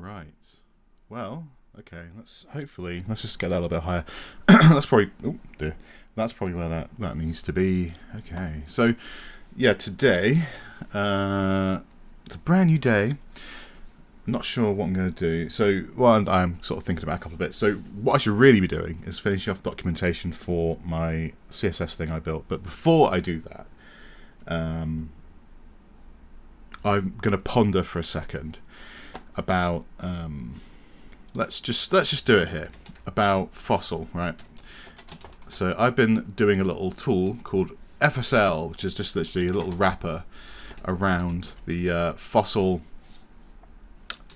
Right. Well, okay. Let's just get that a little bit higher. That's probably that's probably where that needs to be. Okay. So yeah, today it's a brand new day. Not sure what I'm going to do. So, well, I'm sort of thinking about a couple of bits. So, what I should really be doing is finishing off documentation for my CSS thing I built. But before I do that, I'm going to ponder for a second about let's just do it here about Fossil, right? So, I've been doing a little tool called FSL, which is just literally a little wrapper around the Fossil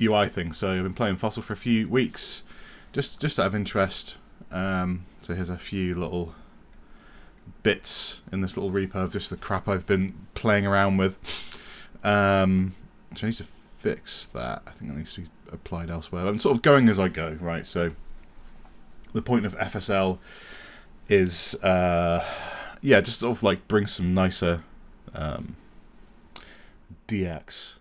UI thing. So I've been playing Fossil for a few weeks, just out of interest. So here's a few little bits in this little repo of just the crap I've been playing around with. So I need to fix that. I think it needs to be applied elsewhere. I'm sort of going as I go, right? So the point of FSL is, just sort of like bring some nicer DX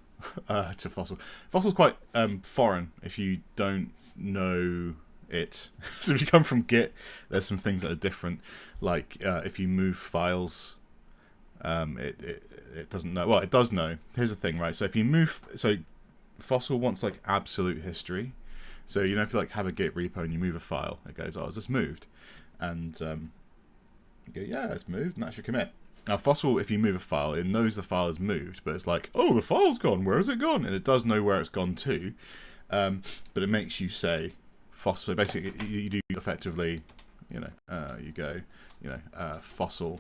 to Fossil. Fossil's quite foreign if you don't know it. So if you come from Git, there's some things that are different. Like if you move files, it doesn't know. Well, it does know. Here's the thing, right? So if you move, so Fossil wants like absolute history. So you know, if you like have a Git repo and you move a file, it goes, "Oh, is this moved?" And you go, "Yeah, it's moved," and that's your commit. Now, Fossil, if you move a file, it knows the file is moved, but it's like, oh, the file's gone, where has it gone? And it does know where it's gone to, but it makes you say Fossil. Basically, you do effectively, you go, Fossil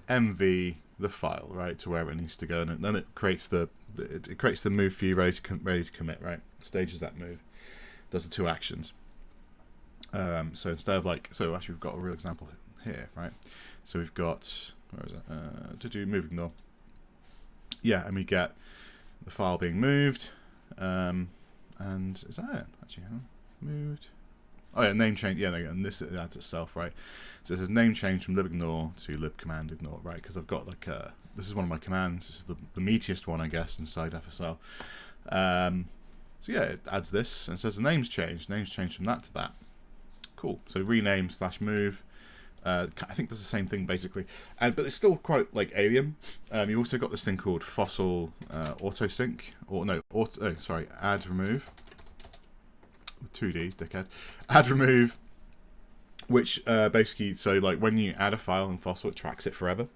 mv the file, right, to wherever it needs to go, and then it creates the move for you, ready to commit, right? Stages that move, does the two actions. So instead of so actually we've got a real example here, right? So we've got, where is it? To do move ignore. Yeah, and we get the file being moved. And is that it? Actually, moved. Oh yeah, name change. Yeah, there you go. And this adds itself, right? So it says name change from libignore to libcommand-ignore, right? Because I've got this is one of my commands. This is the meatiest one, I guess, inside FSL. So yeah, it adds this and says the name's changed. Name's changed from that to that. Cool. So rename /move. I think does the same thing basically, but it's still quite alien. You also got this thing called Fossil autosync, add remove with 2 Ds, dickhead. Add remove, which basically, so when you add a file in Fossil, it tracks it forever.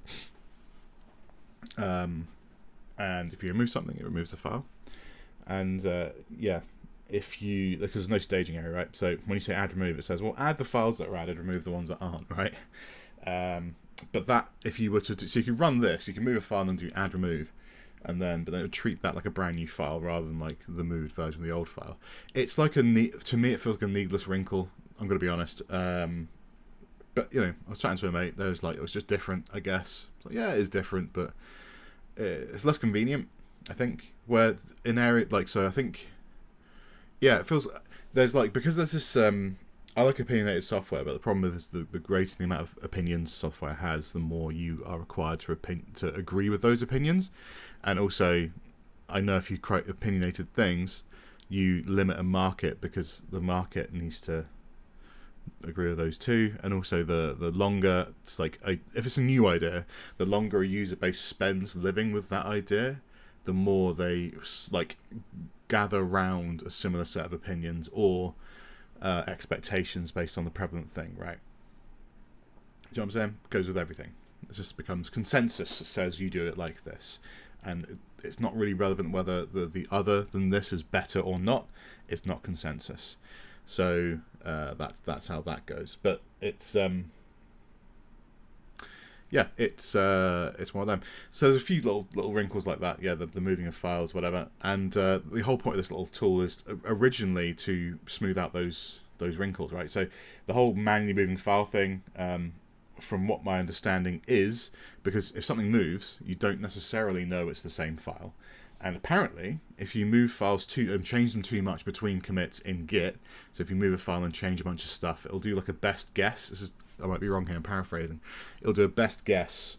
And if you remove something, it removes the file. And if you, because there's no staging area, right? So when you say add remove, it says, well, add the files that are added, remove the ones that aren't, right? But that, if you were to do, so you can run this, you can move a file and do add remove, but then it would treat that like a brand new file rather than like the moved version of the old file. It's like to me, it feels like a needless wrinkle, I'm going to be honest. But, I was chatting to a mate, there was it was just different, I guess. It's yeah, it is different, but it's less convenient, I think, where in area, so I think, yeah, it feels there's because there's this I like opinionated software, but the problem is the greater the amount of opinions software has, the more you are required to agree with those opinions. And also, I know if you create opinionated things, you limit a market because the market needs to agree with those too. And also the longer it's if it's a new idea, the longer a user base spends living with that idea, the more they gather round a similar set of opinions or expectations based on the prevalent thing, right? Do you know what I'm saying? It goes with everything. It just becomes consensus says you do it like this, and it's not really relevant whether the other than this is better or not. It's not consensus. So that's how that goes. But it's it's one of them. So there's a few little wrinkles like that. Yeah, the moving of files, whatever. And the whole point of this little tool is originally to smooth out those wrinkles, right? So the whole manually moving file thing, from what my understanding is, because if something moves, you don't necessarily know it's the same file. And apparently, if you move files change them too much between commits in Git, so if you move a file and change a bunch of stuff, it'll do a best guess. I might be wrong here, I'm paraphrasing. It'll do a best guess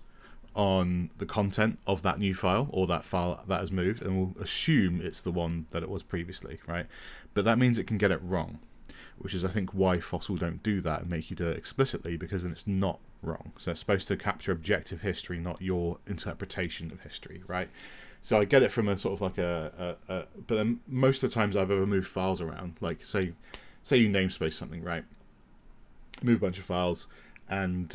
on the content of that new file or that file that has moved, and we'll assume it's the one that it was previously, right? But that means it can get it wrong, which is I think why Fossil don't do that and make you do it explicitly, because then it's not wrong. So it's supposed to capture objective history, not your interpretation of history, right? So I get it from a sort of like but then most of the times I've ever moved files around, like say you namespace something, right? Move a bunch of files, and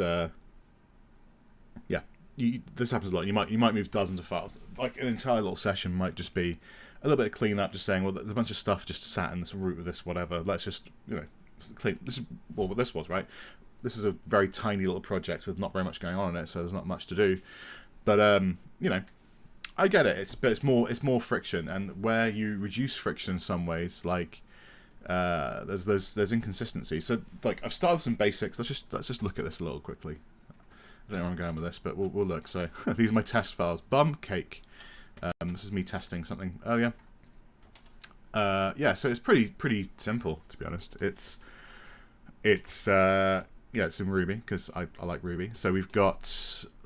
this happens a lot. You might move dozens of files. Like an entire little session might just be a little bit of cleanup, just saying, well, there's a bunch of stuff just sat in this root of this whatever. Let's just clean. This is what this was, right? This is a very tiny little project with not very much going on in it, so there's not much to do. But I get it. It's more friction, and where you reduce friction in some ways, like there's inconsistency. So like I've started with some basics. Let's just look at this a little quickly. I don't know where I'm going with this, but we'll look. So these are my test files. Bum cake. This is me testing something. Oh yeah. So it's pretty simple, to be honest. It's in Ruby because I like Ruby. So we've got,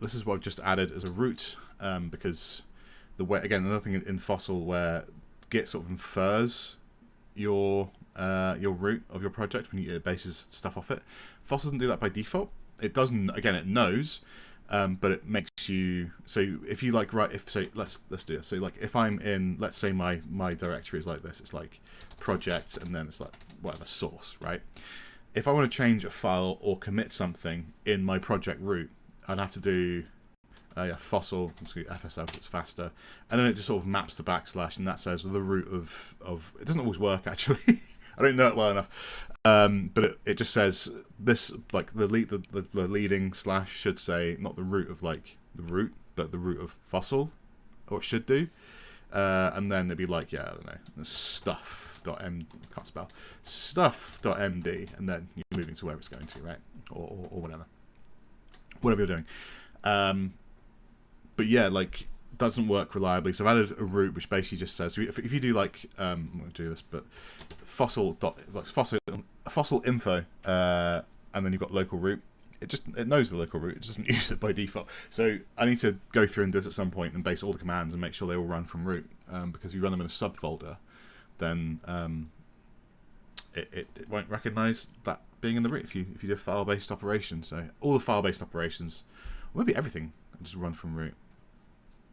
this is what I've just added as a root, because the way, again, another thing in Fossil where Git sort of infers your root of your project when it bases stuff off it. Fossil doesn't do that by default. It doesn't, again, it knows, but it makes you, so if you like let's do this. So like if I'm in, let's say my directory is like this, it's like projects and then it's like whatever source, right? If I want to change a file or commit something in my project root, I'd have to do Fossil, FSL because it's faster, and then it just sort of maps the backslash, and that says the root of it doesn't always work actually. I don't know it well enough, but it just says this, like the leading slash should say not the root of like the root, but the root of Fossil, or it should do, and then it'd be like, I don't know, stuff.md, can't spell, stuff.md, and then you're moving to where it's going to, right, or whatever you're doing. But yeah, like doesn't work reliably. So I've added a root which basically just says, if you do like I'm going to do this, but fossil info, and then you've got local root. It knows the local root. It doesn't use it by default. So I need to go through and do this at some point and base all the commands and make sure they all run from root. Because if you run them in a subfolder, then it won't recognize that being in the root if you do file-based operations. So all the file-based operations, or maybe everything, just run from root.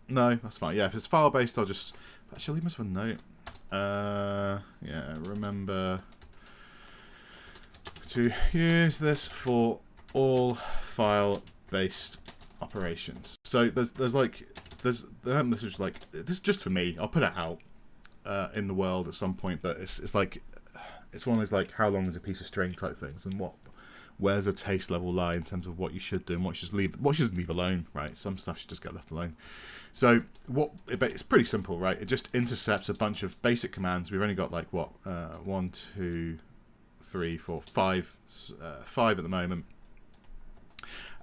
No, that's fine. Yeah, if it's file-based, I'll just actually leave myself a note. Remember to use this for all file-based operations. So this is like, this is just for me. I'll put it out in the world at some point, but it's like, it's one of those like how long is a piece of string type things, and where's a taste level lie in terms of what you should do and what you should leave alone, right? Some stuff should just get left alone. So it's pretty simple, right? It just intercepts a bunch of basic commands. We've only got like 1, 2, 3, 4, 5 at the moment,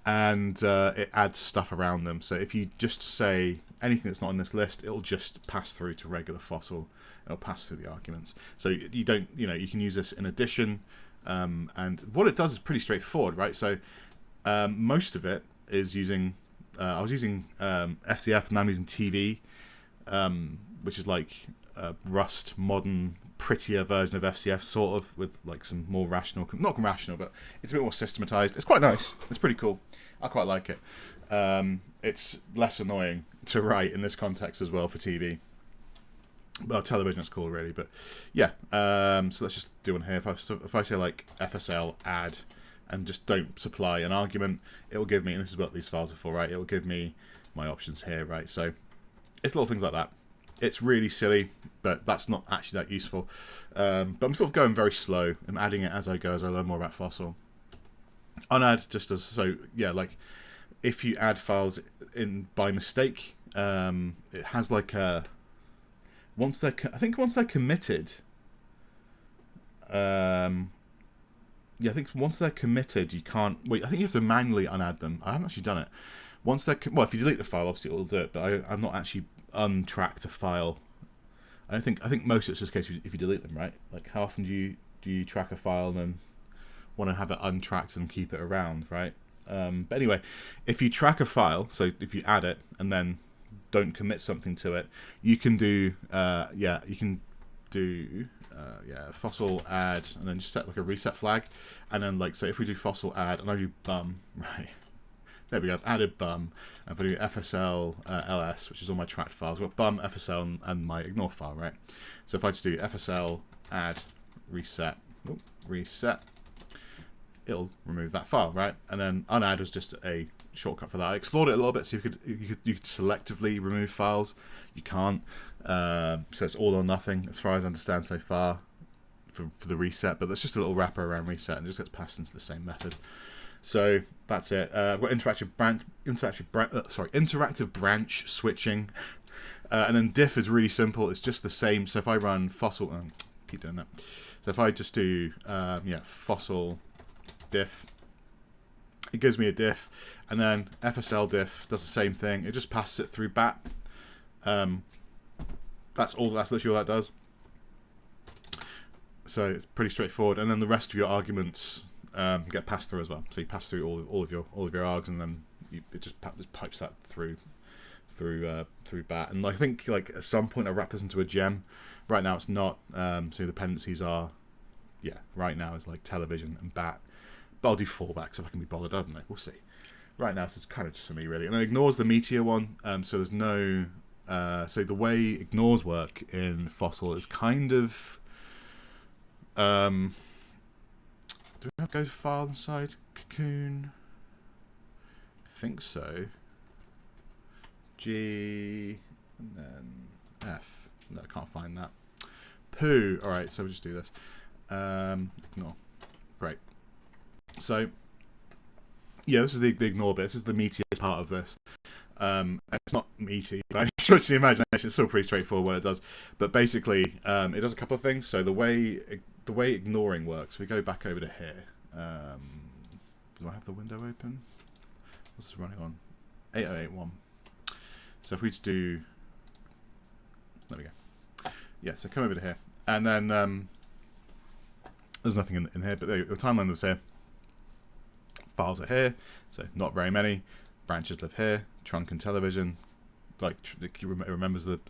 and it adds stuff around them. So if you just say anything that's not on this list, it'll just pass through to regular Fossil. It'll pass through the arguments. So you can use this in addition. And what it does is pretty straightforward, right? So most of it is using, I was using FCF, now I'm using TV, which is like a Rust modern, prettier version of FCF, sort of, with like some more rational, not rational, but it's a bit more systematized. It's quite nice. It's pretty cool. I quite like it. It's less annoying to write in this context as well for TV. Well, television is cool, really, but yeah. So let's just do one here. If I say like FSL add and just don't supply an argument, it will give me, and this is what these files are for, right? It will give me my options here, right? So it's little things like that. It's really silly, but that's not actually that useful. But I'm sort of going very slow. I'm adding it as I go, as I learn more about Fossil. Unadd just as, so yeah, like if you add files in by mistake, it has like a, once they're committed, I think once they're committed, you can't wait. I think you have to manually unadd them. I haven't actually done it. Once they're if you delete the file, obviously it will do it. But I'm not actually untracked a file. I think most of it's just the case if you delete them, right? Like how often do you track a file and then want to have it untracked and keep it around, right? But anyway, if you track a file, so if you add it and then don't commit something to it, you can do fossil add, and then just set like a reset flag, and then like, so if we do fossil add, and I do bum, right, there we go, I've added bum, and if I do fsl ls, which is all my tracked files, I've got bum, fsl, and my ignore file, right? So if I just do fsl add reset, it'll remove that file, right? And then unadd was just a shortcut for that. I explored it a little bit, so you could selectively remove files. You can't, so it's all or nothing as far as I understand so far for the reset. But that's just a little wrapper around reset, and it just gets passed into the same method. So that's it. I've got interactive branch switching, and then diff is really simple. It's just the same. So if I run fossil, keep doing that. So if I just do fossil diff, it gives me a diff, and then fsl diff does the same thing. It just passes it through bat. That's literally all that does. So it's pretty straightforward, and then the rest of your arguments get passed through as well. So you pass through all of your args, and then it just pipes that through bat. And I think like at some point I wrap this into a gem. Right now it's not. So the dependencies are, right now is like television and bat. But I'll do fallbacks if I can be bothered. I don't know. We'll see. Right now, this is kind of just for me, really. And it ignores the meteor one. So there's no... so the way ignores work in Fossil is kind of... do we have go to file inside Cocoon? I think so. G... and then F. No, I can't find that. Poo. All right, so we'll just do this. Ignore. Great. So, this is the ignore bit. This is the meatiest part of this. It's not meaty, by any stretch of the imagination. It's still pretty straightforward what it does. But basically, it does a couple of things. So the way ignoring works, we go back over to here. Do I have the window open? What's this running on? 8081. So if we just do... There we go. Yeah, so come over to here. And then there's nothing in here, but the timeline was here. Files are here, so not very many. Branches live here. Trunk and television, like it remembers the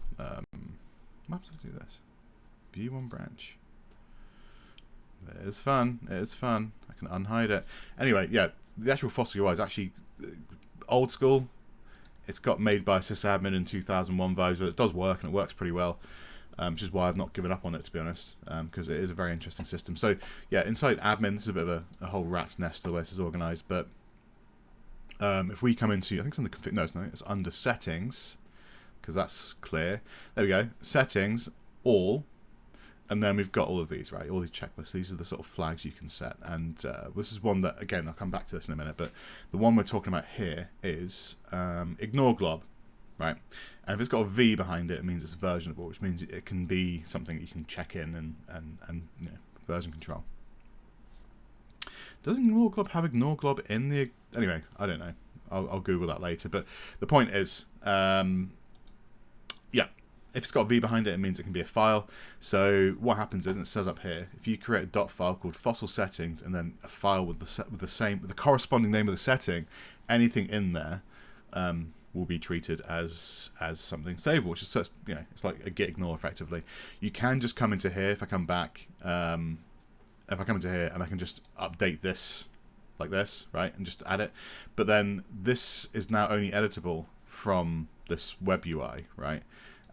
what happens if I do this? View one branch. It's fun. It's fun. I can unhide it. Anyway, the actual Fossil UI is actually old school. It's got made by sysadmin in 2001 vibes, but it does work, and it works pretty well. Which is why I've not given up on it, to be honest, because it is a very interesting system. So, inside admin, this is a bit of a whole rat's nest the way this is organized. But if we come into, I think it's under config. No, it's under settings, because that's clear. There we go. Settings, all, and then we've got all of these, right? All these checklists. These are the sort of flags you can set. And this is one that, again, I'll come back to this in a minute. But the one we're talking about here is ignore glob. Right, and if it's got a V behind it, it means it's versionable, which means it can be something that you can check in and version control. Does ignore glob have ignore glob in the... Anyway, I don't know. I'll Google that later. But the point is, if it's got a V behind it, it means it can be a file. So what happens is, and it says up here, if you create a dot file called fossil settings and then a file with the corresponding name of the setting, anything in there will be treated as something savable, which is it's like a git ignore effectively. You can just come into here. If I come back, if I come into here and I can just update this like this, right, and just add it. But then this is now only editable from this web UI, right?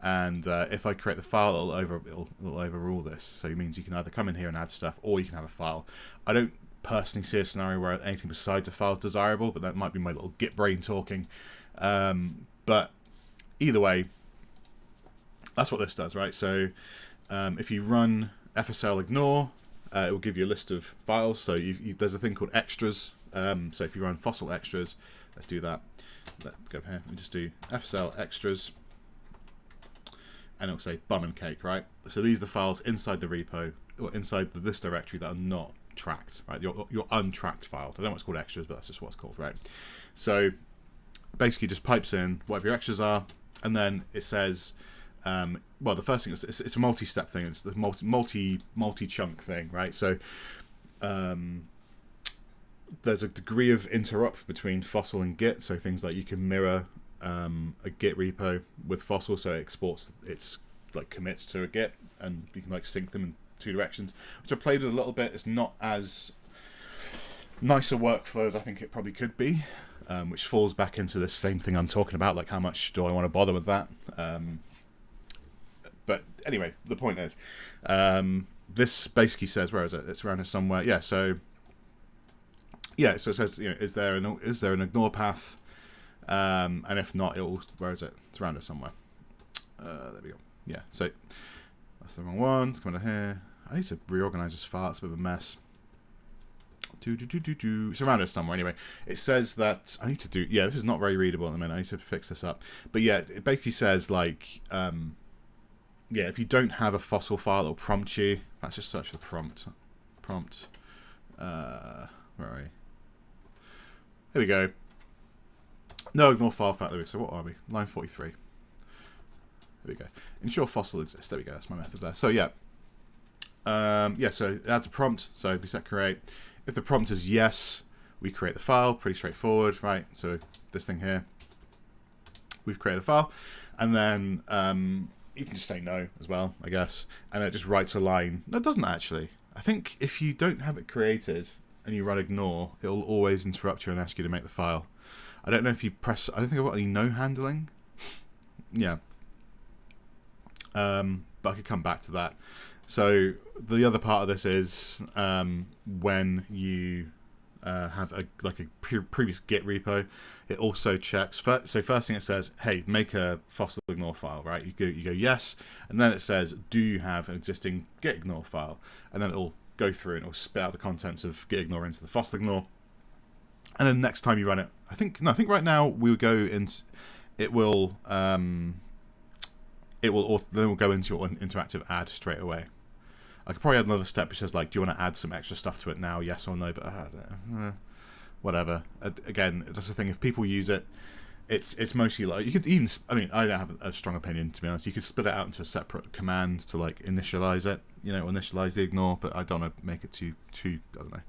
And if I create the file, it'll overrule this. So it means you can either come in here and add stuff, or you can have a file. I don't personally see a scenario where anything besides a file is desirable, but that might be my little git brain talking. But either way, that's what this does, right? So if you run fsl ignore, it will give you a list of files. So there's a thing called extras. So if you run fossil extras, let's do that. Let's go here and just do fsl extras, and it'll say bum and cake, right? So these are the files inside the repo, or inside this directory, that are not tracked, right? Your untracked file. I don't know what's called extras, but that's just what it's called, right? So basically just pipes in whatever your extras are, and then it says, well, the first thing is it's a multi-step thing. It's the multi-chunk thing, right? So there's a degree of interrupt between Fossil and Git, so things like you can mirror a Git repo with Fossil, so it exports its like commits to a Git, and you can like sync them in two directions, which I played with a little bit. It's not as nicer workflow as I think it probably could be, which falls back into the same thing I'm talking about, like how much do I want to bother with that. But anyway, the point is, this basically says, where is it? It's around here somewhere. Yeah, so it says, is there an ignore path? And if not, where is it? It's around here somewhere. There we go. Yeah, so that's the wrong one. It's coming down here. I need to reorganize this file. It's a bit of a mess. It's around here somewhere. Anyway, it says that I need to do. Yeah, this is not very readable at the minute. I need to fix this up. But yeah, it basically says like, if you don't have a Fossil file, it'll prompt you. Let's just search for prompt. Where are we? Here we go. No ignore file factory. So what are we? Line 43. There we go. Ensure Fossil exists. There we go. That's my method there. So yeah. So it adds a prompt. So we set create. If the prompt is yes, we create the file. Pretty straightforward, right? So this thing here, we've created a file, and then you can just say no as well, I guess, and it just writes a line. No, it doesn't actually. I think if you don't have it created and you run ignore, it'll always interrupt you and ask you to make the file. I don't know if you press. I don't think I've got any no handling. Yeah. But I could come back to that. So the other part of this is when you have a previous Git repo, it also checks. So first thing it says, hey, make a Fossil ignore file, right? You go yes, and then it says, do you have an existing Git ignore file? And then it'll go through and it'll spit out the contents of Git ignore into the Fossil ignore. And then next time you run it, I think right now we'll go into it will then we'll go into your interactive add straight away. I could probably add another step which says like, do you want to add some extra stuff to it now, yes or no? But whatever. Again, that's the thing. If people use it, it's mostly like you could even. I mean, I don't have a strong opinion, to be honest. You could split it out into a separate command to like initialize it, initialize the ignore. But I don't want to make it too. I don't know.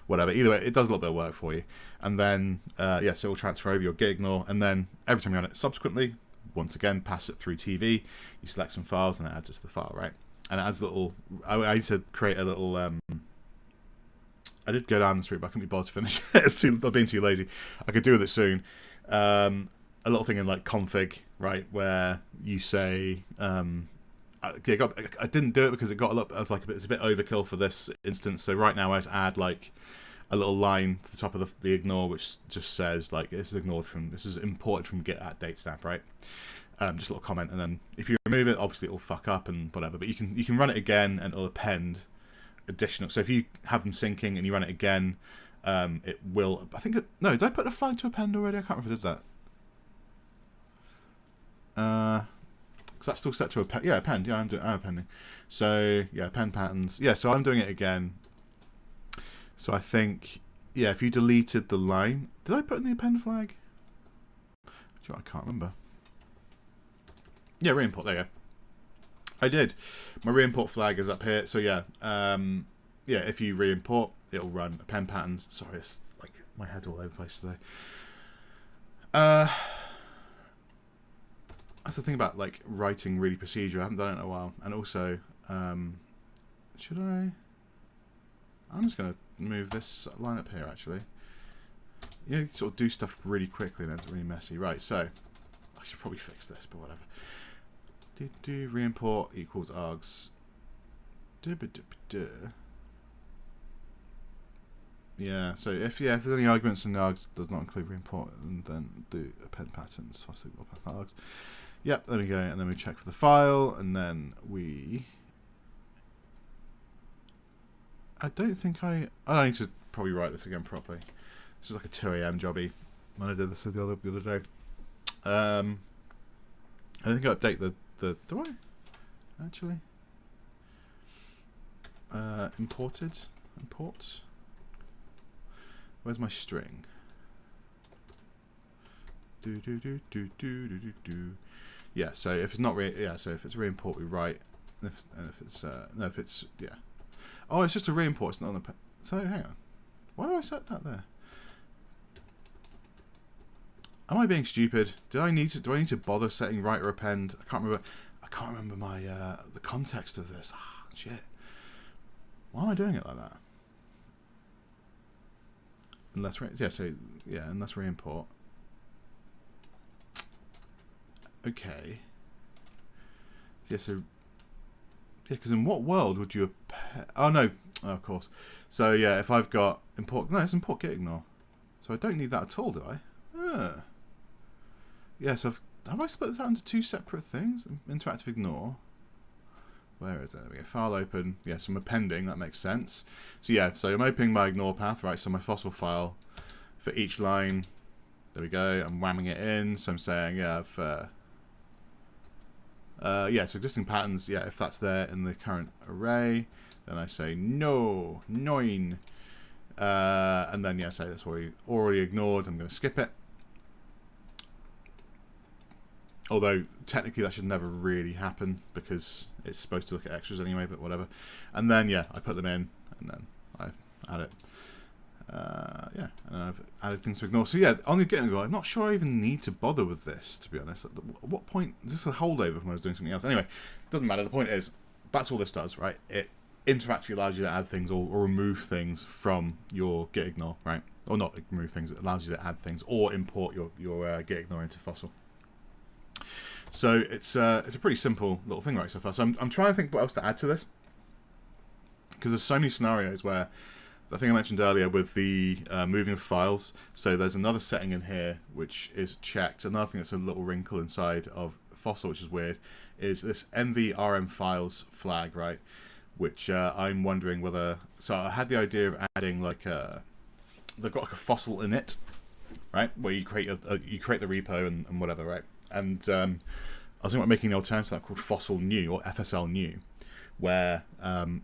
Whatever. Either way, it does a little bit of work for you, and then so it will transfer over your Git ignore, and then every time you run it subsequently, once again, pass it through TV. You select some files, and it adds it to the file, right? And it adds a little. I need to create a little. I did go down this route, but I couldn't be bothered to finish it. I've been too lazy. I could do with it soon. A little thing in like config, right, where you say. I didn't do it because it got a lot. I was like, it's a bit overkill for this instance. So right now I just add like a little line to the top of the ignore, which just says like this is imported from Git at datestamp, right? Just a little comment, and then if you remove it, obviously it'll fuck up and whatever. But you can run it again, and it'll append additional. So if you have them syncing and you run it again, it will. I think no. Did I put a flag to append already? I can't remember if I did that. Because that's still set to append. Yeah, append. Yeah, I'm appending. So yeah, append patterns. Yeah, so I'm doing it again. So I think if you deleted the line, did I put in the append flag? I can't remember. Yeah, re-import, there you go. I did. My re-import flag is up here. So yeah, if you re-import, it'll run append patterns. Sorry, it's like my head's all over the place today. That's the thing about like writing really procedure. I haven't done it in a while. And also, should I? I'm just going to move this line up here actually. You sort of do stuff really quickly and it's really messy. Right, so I should probably fix this, but whatever. Re-import equals args. Yeah, so if there's any arguments in args does not include re-import, and then do append patterns. Args. Yep, there we go, and then we check for the file, and then we. I need to probably write this again properly. This is like a 2 a.m. jobby. When I did this the other day. I think I update the. Do I? Actually? Import. Where's my string? Yeah, so if it's not so if it's re-import we write. If it's Oh, it's just a re-import, it's not on the so hang on. Why do I set that there? Am I being stupid? Do I need to bother setting write or append? I can't remember my the context of this. Ah, shit. Why am I doing it like that? Unless unless we import. Okay. Yeah, so because in what world would you oh no, of course. So yeah, if I've got import, no, it's import get ignore. So I don't need that at all, do I? Yeah, so have I split this out into two separate things? Interactive ignore. Where is it? There we go. File open. Yeah, so I'm appending. That makes sense. So yeah, so I'm opening my ignore path, right? So my fossil file for each line. There we go. I'm whamming it in. So I'm saying, yeah, so existing patterns. Yeah, if that's there in the current array, then I say no, nine. And then, yeah, say that's already ignored. I'm going to skip it. Although, technically, that should never really happen because it's supposed to look at extras anyway, but whatever. And then, yeah, I put them in, and then I add it. Yeah, and I've added things to ignore. So, yeah, on the get ignore, I'm not sure I even need to bother with this, to be honest. At what point? This is a holdover from when I was doing something else. Anyway, doesn't matter. The point is, that's all this does, right? It interactively allows you to add things or remove things from your get ignore, right? Or not remove things, it allows you to add things or import your get ignore into Fossil. So it's a pretty simple little thing right so far. So I'm trying to think what else to add to this, because there's so many scenarios where the thing I mentioned earlier with the moving of files. So there's another setting in here which is checked. Another thing that's a little wrinkle inside of Fossil, which is weird, is this MV files flag, right? Which I'm wondering whether. So I had the idea of adding like they've got like a Fossil init, right, where you create you create the repo and whatever, right? And I was thinking about making an alternative to that called Fossil New or FSL New, where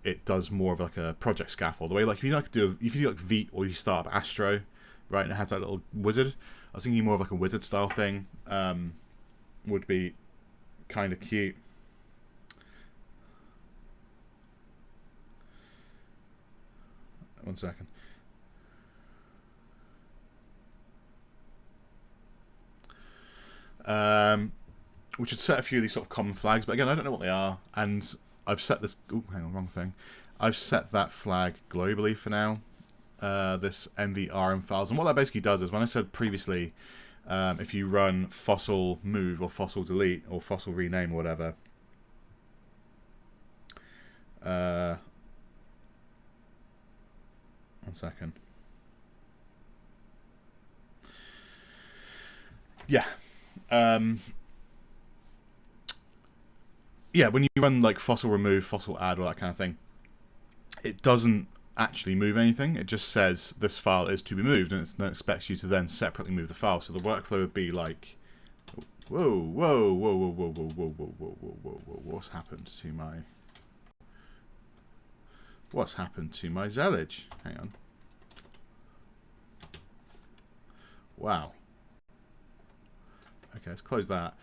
it does more of like a project scaffold. The way like if you do like Vite or you start up Astro, right, and it has that little wizard. I was thinking more of like a wizard style thing would be kind of cute. One second. Which would set a few of these sort of common flags, but again, I don't know what they are, and I've set this. Oh, hang on, wrong thing. I've set that flag globally for now. This MV files, and what that basically does is, when I said previously, if you run fossil move or fossil delete or fossil rename or whatever, one second. Yeah. Yeah, when you run like fossil remove, fossil add, all that kind of thing, it doesn't actually move anything. It just says this file is to be moved, and it expects you to then separately move the file. So the workflow would be like, whoa, whoa, whoa, whoa, whoa, whoa, whoa, whoa, whoa, whoa, whoa, whoa, what's happened to my Zellage? Hang on. Wow. Okay, let's close that.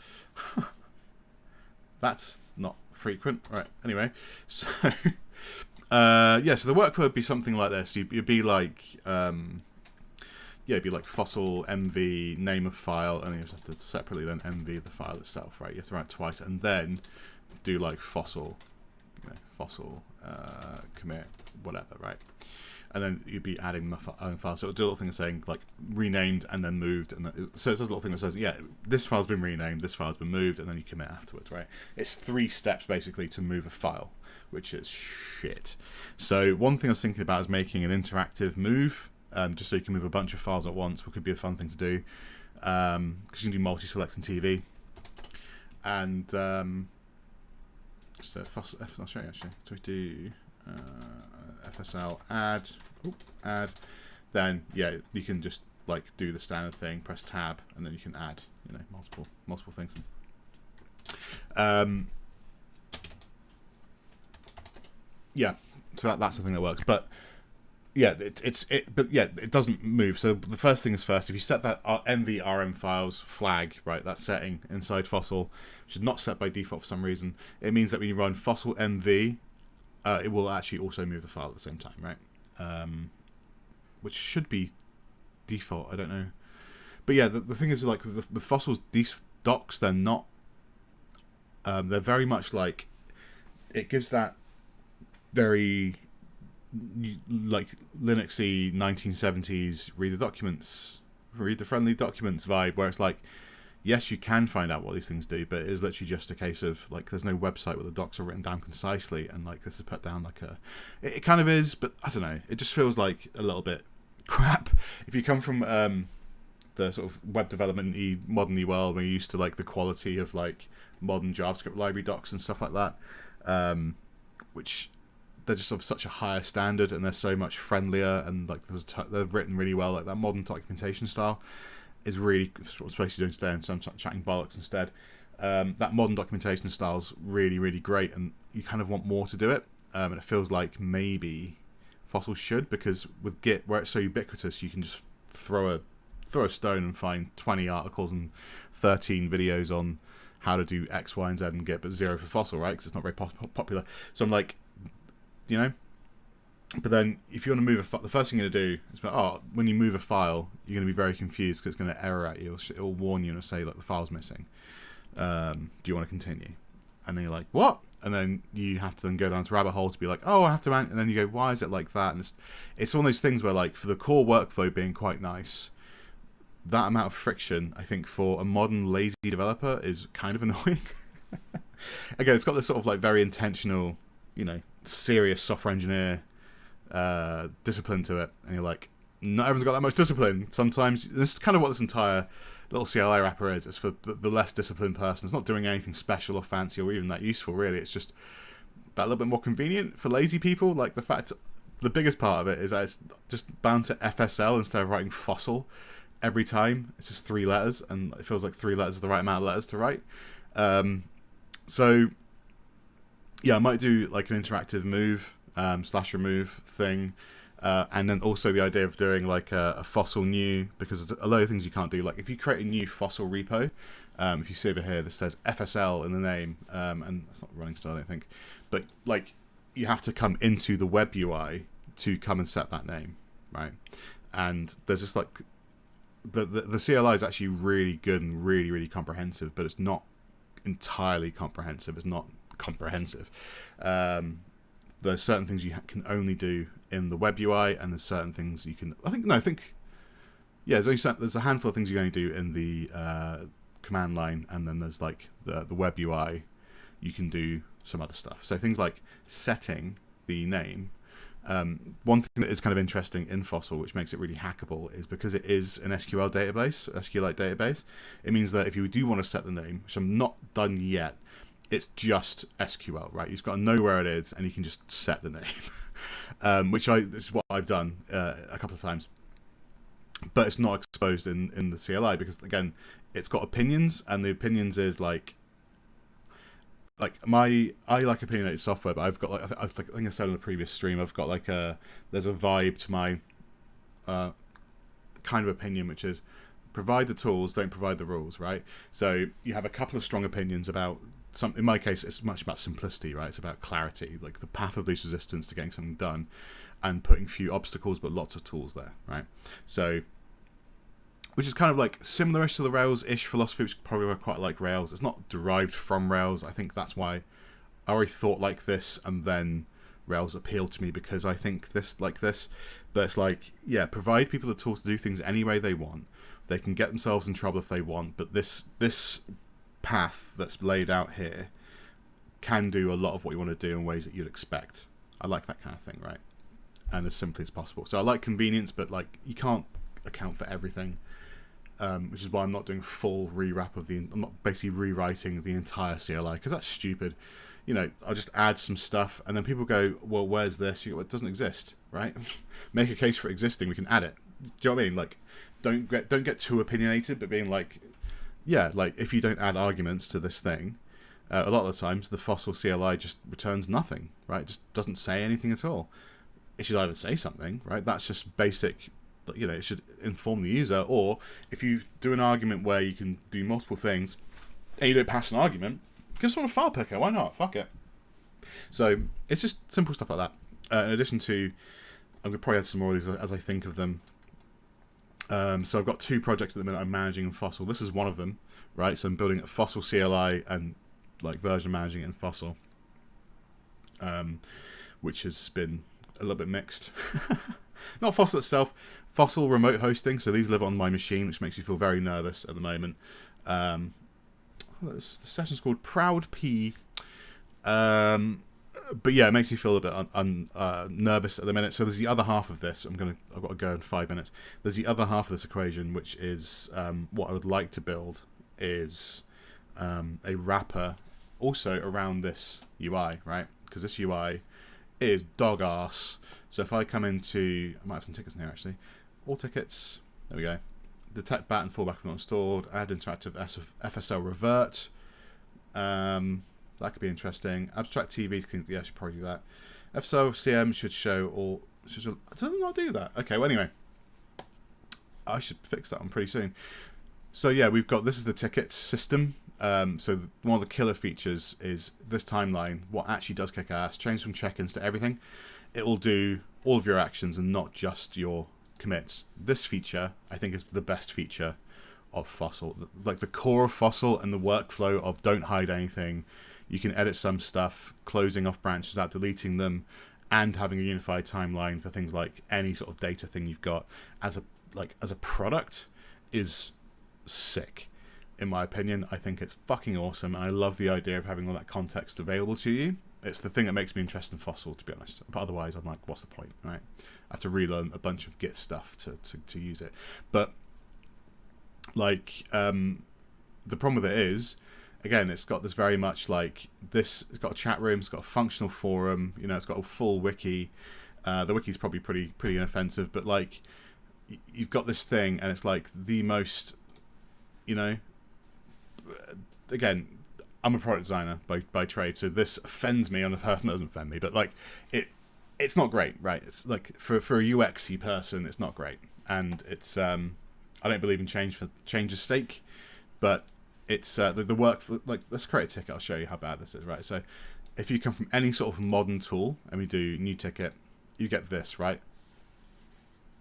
That's not frequent. Right, anyway. So, yeah, so the workflow would be something like this. You'd be like, it'd be like fossil mv name of file, and then you have to separately then mv the file itself, right? You have to write twice, and then do like fossil, fossil commit, whatever, right? And then you'd be adding my own file. So it'll do a little thing saying like renamed and then moved, and so it says a little thing that says, yeah, this file's been renamed, this file's been moved, and then you commit afterwards, right? It's 3 steps basically to move a file, which is shit. So one thing I was thinking about is making an interactive move, just so you can move a bunch of files at once, which could be a fun thing to do, because you can do multi-select in TV. And so I'll show you actually. So we do FSL add, then yeah, you can just like do the standard thing, press tab, and then you can add, multiple things. Yeah, so that's the thing that works. But yeah, it doesn't move. So the first thing is first, if you set that MV files flag, right, that setting inside Fossil, which is not set by default for some reason, it means that when you run Fossil MV, it will actually also move the file at the same time, right? which should be default. I don't know. But yeah, the thing is, like, with fossils, these docs, they're not... they're very much like... It gives that very, like, Linuxy 1970s read the friendly documents vibe, where it's like, yes, you can find out what these things do, but it is literally just a case of, like, there's no website where the docs are written down concisely, and, like, this is put down like a... It kind of is, but I don't know. It just feels like a little bit crap. If you come from the sort of web development-y, modern-y world, where you're used to, like, the quality of, like, modern JavaScript library docs and stuff like that, which they're just of such a higher standard, and they're so much friendlier, and, like, they're written really well. Like, that modern documentation style is really what I'm supposed to be doing today, and so I'm chatting bollocks instead. That modern documentation style is really, really great, and you kind of want more to do it. And it feels like maybe Fossil should, because with Git, where it's so ubiquitous, you can just throw a stone and find 20 articles and 13 videos on how to do X, Y, and Z in Git, but 0 for Fossil, right? Because it's not very popular. So I'm like, you know. But then, if you want to move the first thing you're going to do is, when you move a file, you're going to be very confused because it's going to error at you. It'll warn you and it'll say, like, the file's missing. Do you want to continue? And then you're like, what? And then you have to then go down to rabbit hole to be like, oh, I have to, and then you go, why is it like that? And it's one of those things where, like, for the core workflow being quite nice, that amount of friction, I think, for a modern lazy developer is kind of annoying. Again, it's got this sort of, like, very intentional, you know, serious software engineer discipline to it, and you're like, not everyone's got that much discipline. Sometimes this is kind of what this entire little CLI wrapper is. It's for the less disciplined person. It's not doing anything special or fancy or even that useful, really. It's just that little bit more convenient for lazy people. Like, the biggest part of it is that it's just bound to FSL instead of writing fossil every time. It's just 3 letters, and it feels like 3 letters is the right amount of letters to write. So yeah, I might do, like, an interactive move / remove thing, and then also the idea of doing, like, a fossil new, because there's a lot of things you can't do. Like, if you create a new fossil repo, if you see over here, this says FSL in the name, and that's not running still, I don't think, but, like, you have to come into the web UI to come and set that name, right? And there's just, like, the CLI is actually really good and really, really comprehensive, but it's not entirely comprehensive. It's not comprehensive. There's certain things you can only do in the web UI, and there's certain things you can... there's a handful of things you can only do in the command line, and then there's, like, the web UI, you can do some other stuff. So things like setting the name. One thing that is kind of interesting in Fossil, which makes it really hackable, is because it is an SQL database, SQLite database, it means that if you do want to set the name, which I'm not done yet, it's just SQL, right? You've got to know where it is, and you can just set the name, this is what I've done a couple of times. But it's not exposed in the CLI, because, again, it's got opinions, and the opinions is, I like opinionated software, but I've got, like, I think I said in the previous stream, I've got, like, there's a vibe to my kind of opinion, which is provide the tools, don't provide the rules, right? So you have a couple of strong opinions about in my case, it's much about simplicity, right? It's about clarity, like the path of least resistance to getting something done, and putting few obstacles but lots of tools there, right? So, which is kind of like similar-ish to the Rails-ish philosophy, which probably I quite like Rails. It's not derived from Rails. I think that's why I already thought like this, and then Rails appealed to me, because I think this like this. But it's like, yeah, provide people the tools to do things any way they want. They can get themselves in trouble if they want, but this path that's laid out here can do a lot of what you want to do in ways that you'd expect. I like that kind of thing, right? And as simply as possible. So I like convenience, but, like, you can't account for everything, which is why I'm not doing full rewrap of I'm not basically rewriting the entire CLI, because that's stupid. You know, I'll just add some stuff, and then people go, well, where's this? You go, well, it doesn't exist, right? Make a case for existing, we can add it. Do you know what I mean? Like, don't get too opinionated, but being like, yeah, like, if you don't add arguments to this thing, a lot of the times the Fossil CLI just returns nothing, right? It just doesn't say anything at all. It should either say something, right? That's just basic, you know, it should inform the user. Or if you do an argument where you can do multiple things and you don't pass an argument, give someone a file picker. Why not? Fuck it. So it's just simple stuff like that. In addition to, I'm gonna probably add some more of these as I think of them. So I've got 2 projects at the minute I'm managing in Fossil. This is one of them, right? So I'm building a Fossil CLI and like version managing it in Fossil, which has been a little bit mixed. Not Fossil itself, Fossil remote hosting. So these live on my machine, which makes me feel very nervous at the moment. The session's called Proud P. But yeah, it makes me feel a bit nervous at the minute. So there's the other half of this. I've got to go in 5 minutes. There's the other half of this equation, which is what I would like to build is a wrapper also around this UI, right? Because this UI is dog ass. So if I come into, I might have some tickets in here actually. All tickets. There we go. Detect bat and fallback if not installed. Add interactive FSL revert. That could be interesting. Abstract TV, yeah, I should probably do that. FSL CM should show all. Does it not do that? Okay, well, anyway. I should fix that one pretty soon. So, yeah, we've got, this is the ticket system. So, one of the killer features is this timeline. What actually does kick ass, change from check-ins to everything. It will do all of your actions and not just your commits. This feature, I think, is the best feature of Fossil. Like the core of Fossil and the workflow of don't hide anything. You can edit some stuff, closing off branches out, deleting them, and having a unified timeline for things like any sort of data thing you've got as a product is sick. In my opinion, I think it's fucking awesome, and I love the idea of having all that context available to you. It's the thing that makes me interested in Fossil, to be honest. But otherwise, I'm like, what's the point, right? I have to relearn a bunch of Git stuff to use it. But like, the problem with it is, again, it's got this very much like this. It's got a chat room. It's got a functional forum. You know, it's got a full wiki. The wiki's probably pretty inoffensive, but like, you've got this thing, and it's like the most. You know, again, I'm a product designer by trade, so this offends me on a person that doesn't offend me. But like, it's not great, right? It's like for a UXy person, it's not great, and it's I don't believe in change for change's sake, but it's the work for, like, let's create a ticket. I'll show you how bad this is, right? So if you come from any sort of modern tool and we do new ticket, you get this, right?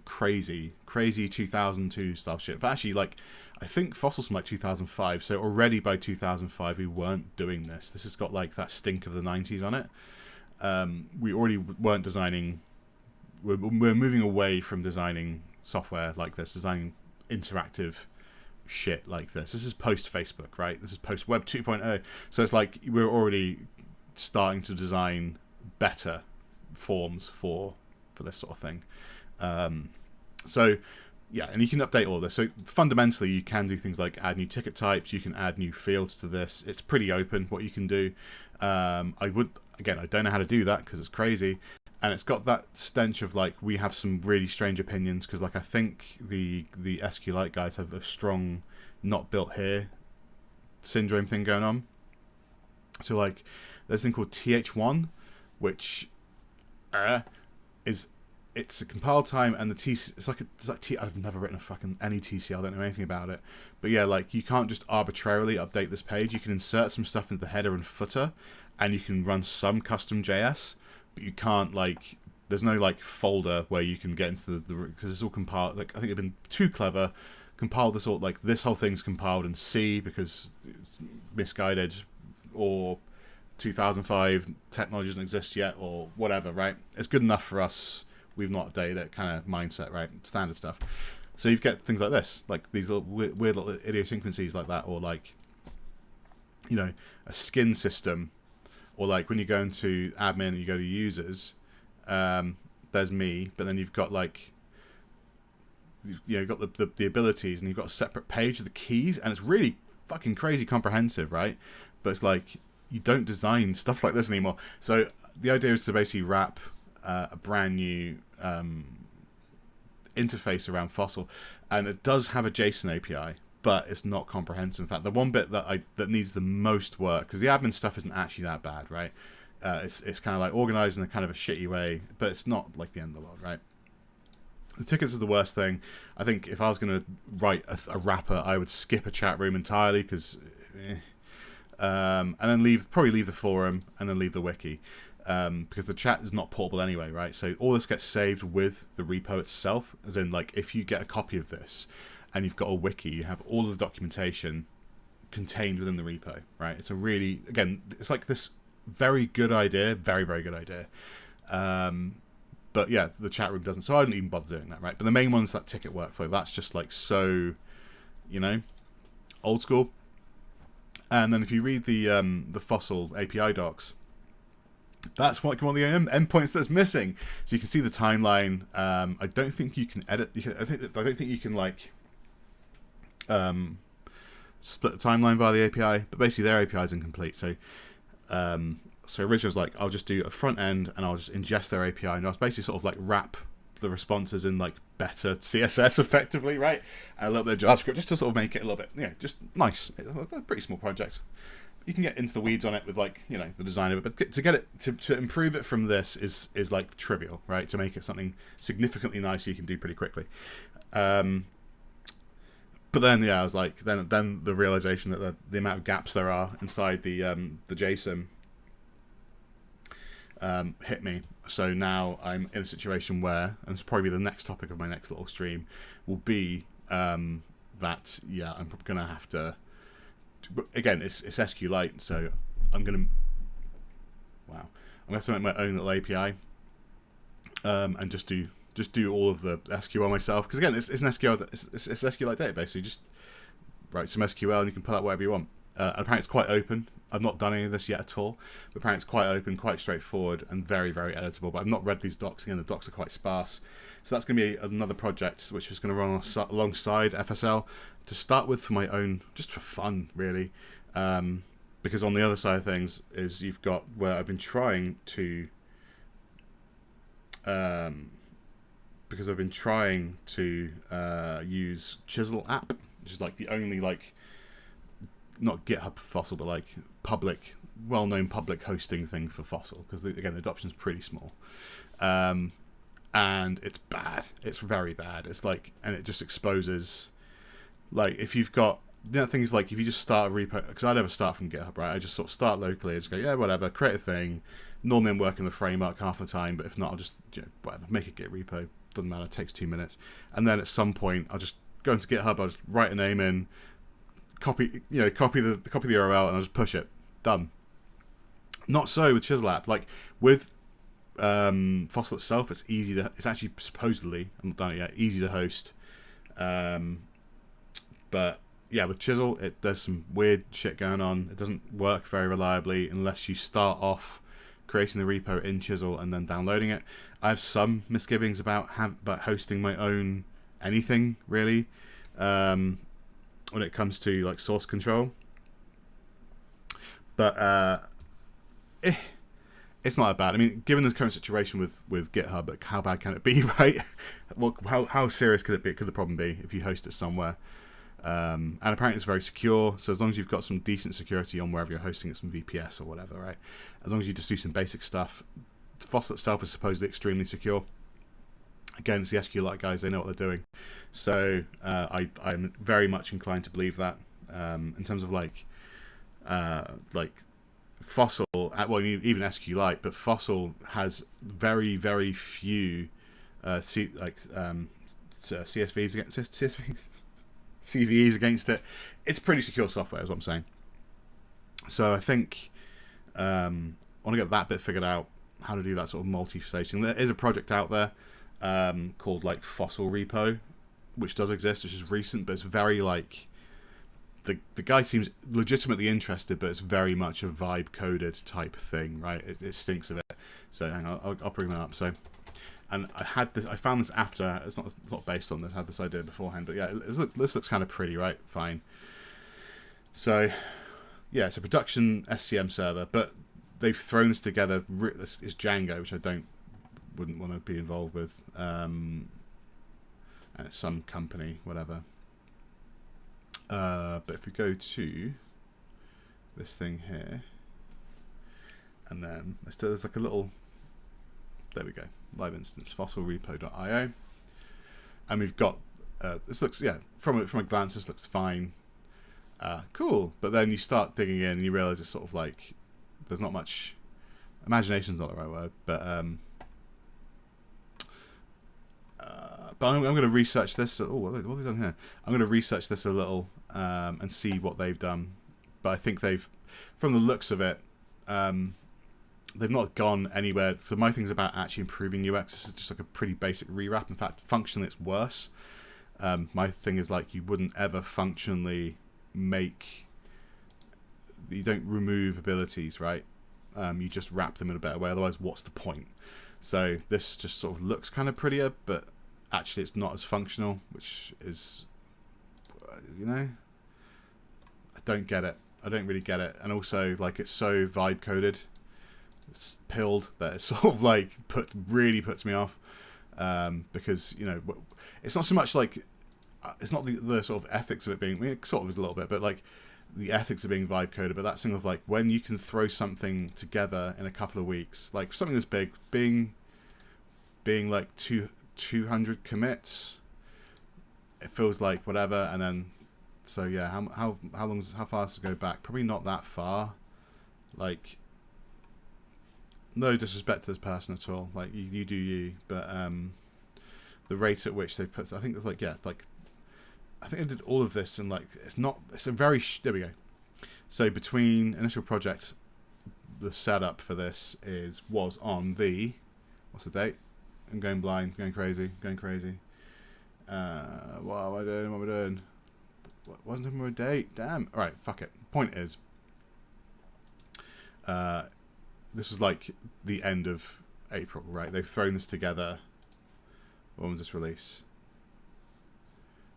Crazy 2002 style shit. But actually, like, I think Fossil's from like 2005, so already by 2005 we weren't doing this. This has got like that stink of the 90s on it. We already weren't designing. We're moving away from designing software like this, designing interactive shit like this. This is post Facebook, right? This is post Web 2.0. So it's like we're already starting to design better forms for this sort of thing. So yeah, and you can update all this. So fundamentally, you can do things like add new ticket types. You can add new fields to this. It's pretty open what you can do. I don't know how to do that because it's crazy. And it's got that stench of like, we have some really strange opinions because like I think the SQLite guys have a strong not built here syndrome thing going on. So like there's a thing called TH1, which it's a compile time and the TC. I've never written any TCL. I don't know anything about it. But yeah, like you can't just arbitrarily update this page. You can insert some stuff into the header and footer, and you can run some custom JS. But you can't, like, there's no like folder where you can get into the because it's all compiled. Like I think they've been too clever. Compiled this all, like this whole thing's compiled in C because it's misguided, or 2005 technology doesn't exist yet, or whatever. Right? It's good enough for us. We've not updated it kind of mindset, right? Standard stuff. So you get things like this, like these little weird little idiosyncrasies like that, or like, you know, a skin system. Or like when you go into admin and you go to users, there's me, but then you've got like, you know, you've got the abilities, and you've got a separate page of the keys, and it's really fucking crazy comprehensive, right? But it's like you don't design stuff like this anymore. So the idea is to basically wrap a brand new interface around Fossil, and it does have a JSON API. But it's not comprehensive. In fact, the one bit that needs the most work, because the admin stuff isn't actually that bad, right? It's kind of like organized in a kind of a shitty way, but it's not like the end of the world, right? The tickets is the worst thing. I think if I was going to write a wrapper, I would skip a chat room entirely, because and then probably leave the forum, and then leave the wiki. Because the chat is not portable anyway, right? So all this gets saved with the repo itself, as in, like, if you get a copy of this and you've got a wiki, you have all of the documentation contained within the repo, right? It's a really, again, it's like this very good idea, very, very good idea. But yeah, the chat room doesn't, so I don't even bother doing that, right? But the main one's that ticket workflow. That's just like so, old school. And then if you read the Fossil API docs, that's one of the endpoints that's missing. So you can see the timeline. I don't think you can edit. I don't think you can like split the timeline via the API. But basically, their API is incomplete. So originally was like, I'll just do a front end and I'll just ingest their API, and I'll basically sort of like wrap the responses in like better CSS effectively, right? And a little bit of JavaScript just to sort of make it a little bit, just nice. It's a pretty small project. You can get into the weeds on it with like, the design of it, but to get it to improve it from this is like trivial, right? To make it something significantly nicer, you can do pretty quickly. But then, I was like, then the realization that the amount of gaps there are inside the JSON hit me. So now I'm in a situation where, and it's probably the next topic of my next little stream, will be that I'm going to have to. Again, it's SQLite, so I'm going to have to make my own little API and just do all of the SQL myself. Because again, it's an SQL, it's SQLite database, so you just write some SQL and you can pull out whatever you want. And apparently it's quite open. I've not done any of this yet at all, but apparently it's quite open, quite straightforward, and very, very editable. But I've not read these docs. Again, the docs are quite sparse. So that's going to be another project which is going to run alongside FSL to start with for my own, just for fun, really. Because on the other side of things is you've got where I've been trying to, use Chisel app, which is like the only not GitHub for Fossil, but like public, well-known public hosting thing for Fossil. Because again, the adoption's pretty small. And it's bad. It's very bad. It's like, and it just exposes, like, if you've got, things like, if you just start a repo, because I never start from GitHub, right? I just sort of start locally. I just go, yeah, whatever, create a thing. Normally I'm working the framework half the time, but if not, I'll just, whatever, make a Git repo. Doesn't matter, it takes 2 minutes. And then at some point, I'll just go into GitHub, I'll just write a name in, copy the URL, and I'll just push it. Done. Not so with Chisel app. Like, with Fossil itself, it's actually supposedly, I'm not done it yet, easy to host. But yeah, with Chisel, there's some weird shit going on. It doesn't work very reliably unless you start off creating the repo in Chisel and then downloading it. I have some misgivings about hosting my own anything, really, when it comes to like source control. But it's not that bad. I mean, given the current situation with GitHub, like, how bad can it be, right? How serious could it be? Could the problem be if you host it somewhere? And apparently it's very secure. So as long as you've got some decent security on wherever you're hosting it, some VPS or whatever, right? As long as you just do some basic stuff, Fossil itself is supposedly extremely secure. Again, it's the SQLite guys; they know what they're doing. So I'm very much inclined to believe that. In terms of like Fossil, well, even SQLite, but Fossil has very, very few CSVs against CVEs against it. It's pretty secure software, is what I'm saying. So I think I want to get that bit figured out, how to do that sort of multi-stage thing. There is a project out there called like Fossil Repo, which does exist, which is recent, but it's very like, the guy seems legitimately interested, but it's very much a vibe coded type thing, right? It stinks of it. So hang on, I'll bring that up. So, and I found this after. It's not based on this. I had this idea beforehand, but yeah, this looks kind of pretty, right? Fine. So, yeah, it's a production SCM server, but they've thrown this together. It's Django, which I wouldn't want to be involved with, and it's some company, whatever. But if we go to this thing here, and then there's like a little, there we go, live instance, fossilrepo.io, and we've got this looks, yeah, from a glance this looks fine. Cool. But then you start digging in and you realize it's sort of like there's not much. Imagination's not the right word, but I'm going to research this. Oh, what have they done here? I'm going to research this a little and see what they've done. But I think from the looks of it, they've not gone anywhere. So my thing's about actually improving UX. This is just like a pretty basic rewrap. In fact, functionally, it's worse. My thing is like you wouldn't ever functionally you don't remove abilities, right? You just wrap them in a better way. Otherwise, what's the point? So this just sort of looks kind of prettier, but actually it's not as functional, which is, I don't get it. I don't really get it. And also, like, it's so vibe coded, it's pilled, that it sort of like really puts me off. Because it's not so much like it's not the sort of ethics of it being. I mean, it sort of is a little bit, but like the ethics of being vibe coded. But that thing of like when you can throw something together in a couple of weeks, like something this big, being like 200 commits, it feels like whatever. And then so yeah, how far does it go back? Probably not that far. Like, no disrespect to this person at all. Like you do you, but the rate at which they put, I think it's like I think I did all of this and like it's a very there we go. So between initial project, the setup for this was on the what's the date? I'm going blind, going crazy. What am I doing? Wasn't even a date. Damn. All right, fuck it. Point is, this was like the end of April, right? They've thrown this together. When was this release?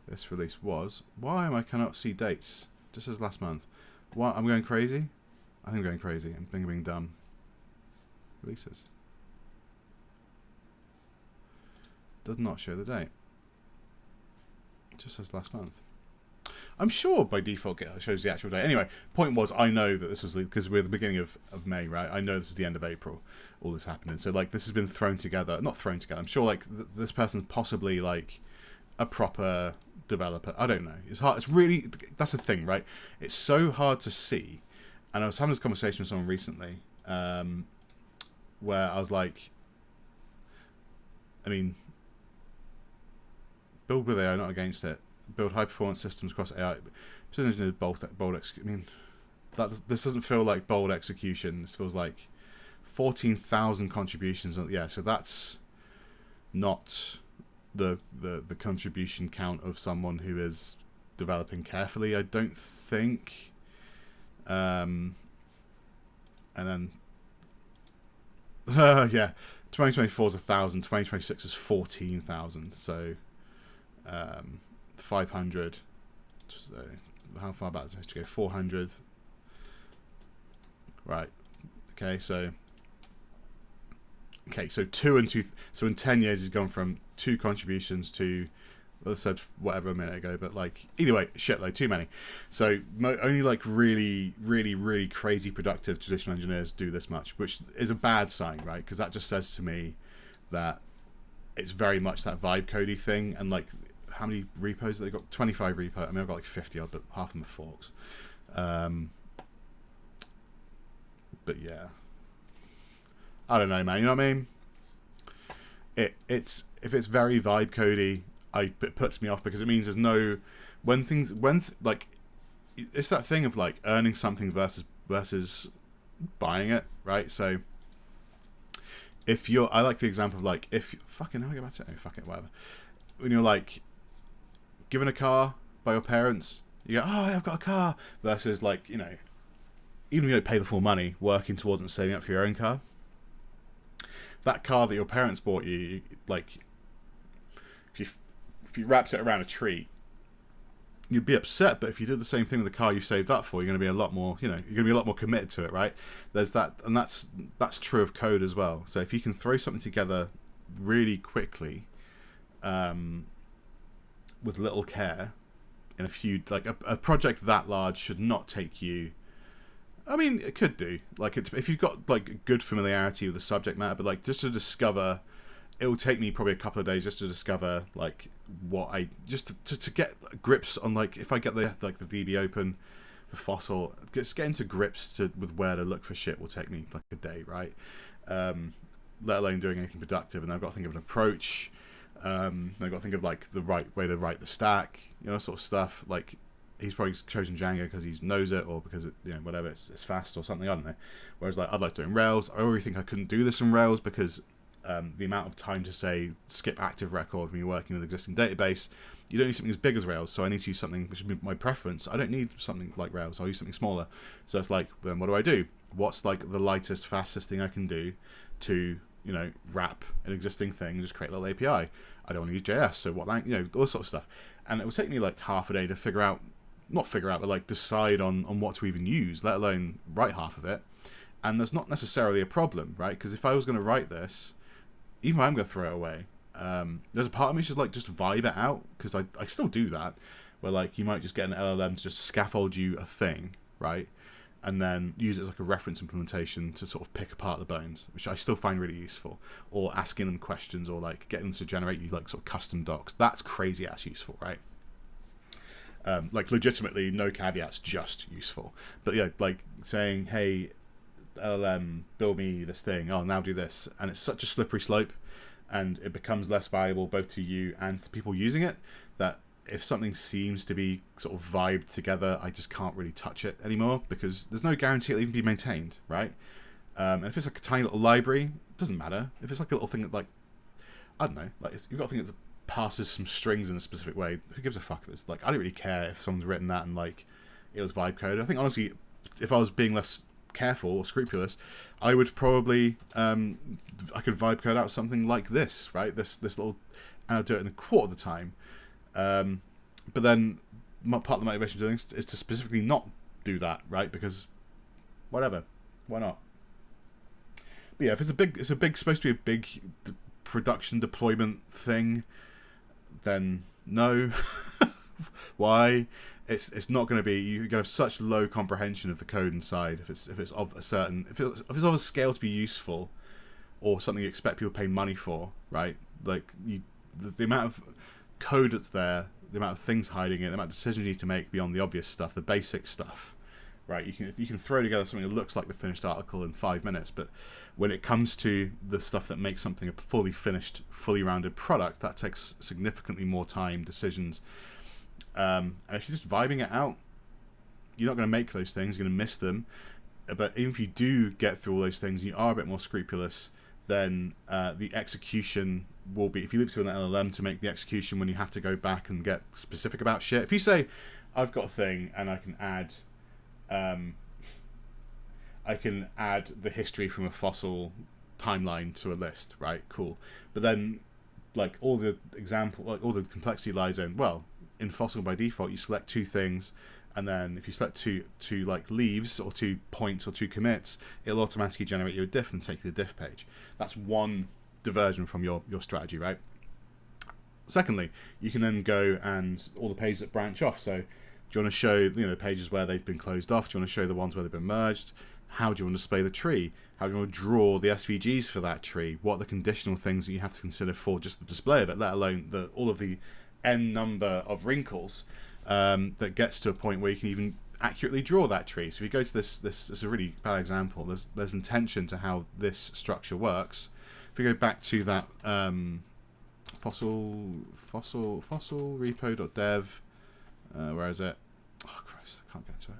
This release was... Why am I cannot see dates? Just as last month. What? I'm going crazy? I think I'm going crazy. I'm being dumb. Releases. Does not show the date. Just as last month. I'm sure by default it shows the actual date. Anyway, point was, I know that this was because we're at the beginning of May, right? I know this is the end of April, all this happening. So like this has been thrown together, not thrown together. I'm sure like this person's possibly like a proper developer. I don't know. It's hard. It's really, that's the thing, right? It's so hard to see. And I was having this conversation with someone recently, where I was like, I mean, build with AI, not against it. Build high-performance systems across AI. Bold execution. I mean, this doesn't feel like bold execution. This feels like 14,000 contributions. Yeah, so that's not the contribution count of someone who is developing carefully, I don't think. And then, yeah, 2024 is 1,000. 2026 is 14,000. So, 500. So how far back does it have to go? 400. Right. Okay. So 2 and 2. So in 10 years, he's gone from 2 contributions to, well, I said whatever a minute ago, but like either way, shitload, too many. So only like really, really, really crazy productive traditional engineers do this much, which is a bad sign, right? Because that just says to me that it's very much that vibe codey thing, and like. How many repos have they got? 25 repos. I mean, I've got like 50 odd, but half of them are forks. But yeah, I don't know, man. You know what I mean? It's if it's very vibe codey, it puts me off because it means there's no like it's that thing of like earning something versus buying it, right? So if you're, I like the example of like if fucking how do I get back to it? Oh, fuck it, whatever. When you're like given a car by your parents, you go, oh, I've got a car, versus like, even if you don't pay the full money, working towards and saving up for your own car. That car that your parents bought you, like, if you wrapped it around a tree, you'd be upset. But if you did the same thing with the car you saved up for, you're going to be a lot more, you're going to be a lot more committed to it, right? There's that, and that's true of code as well. So if you can throw something together really quickly, with little care, in a few, like a project that large should not take you. I mean, it could do, like if you've got like good familiarity with the subject matter, but like just to discover it will take me probably a couple of days just to discover like what I just to get grips on, like if I get the DB open for Fossil, just getting to grips with where to look for shit will take me like a day, right? Let alone doing anything productive. And I've got to think of an approach. I've got to think of like the right way to write the stack, you know, sort of stuff. Like he's probably chosen Django because he knows it, or because it, you know, whatever, it's fast or something, I don't know. Whereas like I'd like to do it in Rails. I already think I couldn't do this in Rails because the amount of time to say skip active record when you're working with existing database, you don't need something as big as Rails, so I need to use something which is my preference. I don't need something like Rails, I'll use something smaller. So it's like, then what do? What's like the lightest, fastest thing I can do to, you know, wrap an existing thing and just create a little API? I don't want to use JS, so what, like, you know, all this sort of stuff. And it will take me like half a day to figure out, not figure out, but like decide on what to even use, let alone write half of it. And that's not necessarily a problem, right? Because if I was going to write this, even if I'm going to throw it away, there's a part of me just like just vibe it out, because I still do that, where like you might just get an LLM to just scaffold you a thing, right, and then use it as like a reference implementation to sort of pick apart the bones, which I still find really useful. Or asking them questions, or like getting them to generate you like sort of custom docs. That's crazy ass useful, right? Like legitimately no caveats, just useful. But yeah, like saying, hey LLM, build me this thing, oh now do this, and it's such a slippery slope, and it becomes less valuable both to you and the people using it, that if something seems to be sort of vibed together, I just can't really touch it anymore, because there's no guarantee it'll even be maintained, right? And if it's like a tiny little library, it doesn't matter. If it's like a little thing that, like, I don't know, like you've got a thing that passes some strings in a specific way, who gives a fuck if it's like, I don't really care if someone's written that and like it was vibe coded. I think honestly, if I was being less careful or scrupulous, I would probably I could vibe code out something like this, right? This little, and I'll do it in a quarter of the time. But then part of the motivation of doing this is to specifically not do that, right? Because whatever, why not? But yeah, if it's supposed to be a big production deployment thing, then no. Why? It's not going to be. You're going to have such low comprehension of the code inside if it's of a certain, if it's of a scale to be useful, or something you expect people to pay money for, right? Like the amount of code that's there, the amount of things hiding it, the amount of decisions you need to make beyond the obvious stuff, the basic stuff, right? You can throw together something that looks like the finished article in 5 minutes, but when it comes to the stuff that makes something a fully finished, fully rounded product, that takes significantly more time, decisions. And if you're just vibing it out, you're not going to make those things, you're going to miss them. But even if you do get through all those things and you are a bit more scrupulous, then the execution will be, if you leave it to an LLM to make the execution when you have to go back and get specific about shit. If you say, I've got a thing and I can add the history from a Fossil timeline to a list, right? Cool. But then like all the complexity lies in, well, in Fossil by default you select 2 things, and then if you select two like leaves or 2 points or 2 commits, it'll automatically generate you a diff and take you to the diff page. That's one diversion from your strategy, right? Secondly, you can then go and all the pages that branch off. So do you want to show the pages where they've been closed off? Do you want to show the ones where they've been merged? How do you want to display the tree? How do you want to draw the SVGs for that tree? What are the conditional things that you have to consider for just the display of it, let alone all of the n number of wrinkles that gets to a point where you can even accurately draw that tree. So if you go to this is a really bad example. There's intention to how this structure works. If we go back to that fossil repo.dev, where is it? Oh Christ, I can't get to it.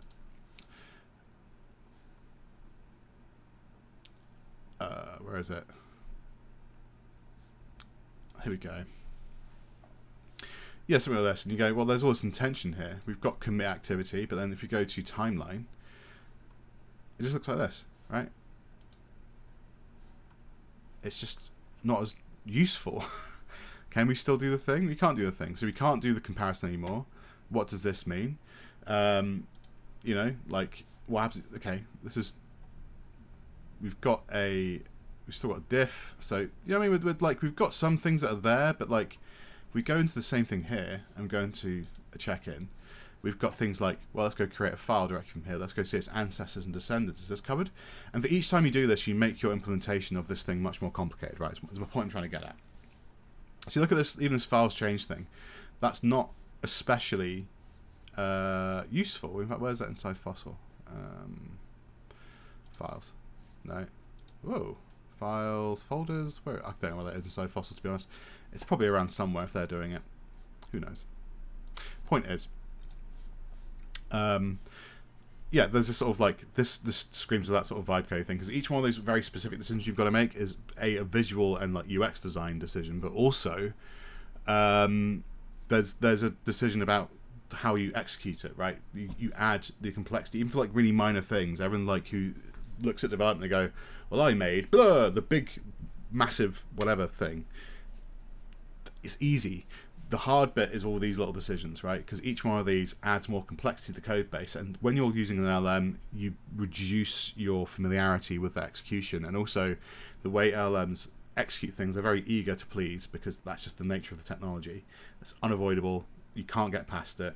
Where is it? Here we go. Yeah, something like this, and you go, well, there's all this intention here. We've got commit activity, but then if you go to timeline, it just looks like this, right? It's just not as useful. Can we still do the thing? We can't do the thing, so we can't do the comparison anymore. What does this mean? Like what happens? Okay, we've still got a diff, so you know what I mean. With like we've got some things that are there, but like if we go into the same thing here and go into a check-in, we've got things like, well, let's go create a file directly from here. Let's go see its ancestors and descendants. Is this covered? And for each time you do this, you make your implementation of this thing much more complicated, right? It's the point I'm trying to get at. So you look at this, even this files change thing, that's not especially useful. In fact, where's that inside Fossil? Files. No. Whoa. Files, folders. Where? I don't know where that is inside Fossil, to be honest. It's probably around somewhere if they're doing it. Who knows? Point is, yeah, there's this sort of like this screams of that sort of vibe code thing, because each one of those very specific decisions you've got to make is a visual and like UX design decision, but also there's a decision about how you execute it, right? You add the complexity, even for like really minor things. Everyone like who looks at development, they go, well, I made blah, the big massive whatever thing. It's easy. The hard bit is all these little decisions, right? Because each one of these adds more complexity to the code base, and when you're using an LLM, you reduce your familiarity with the execution, and also the way LLMs execute things, they're very eager to please, because that's just the nature of the technology. It's unavoidable. You can't get past it.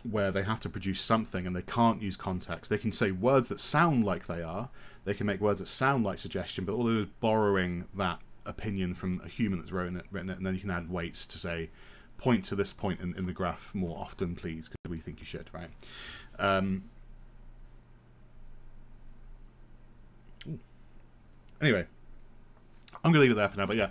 Where they have to produce something and they can't use context. They can say words that sound like they are. They can make words that sound like suggestion, but all they're borrowing that opinion from a human that's written it, and then you can add weights to say, point to this point in the graph more often, please, because we think you should, right? Anyway, I'm going to leave it there for now, but yeah.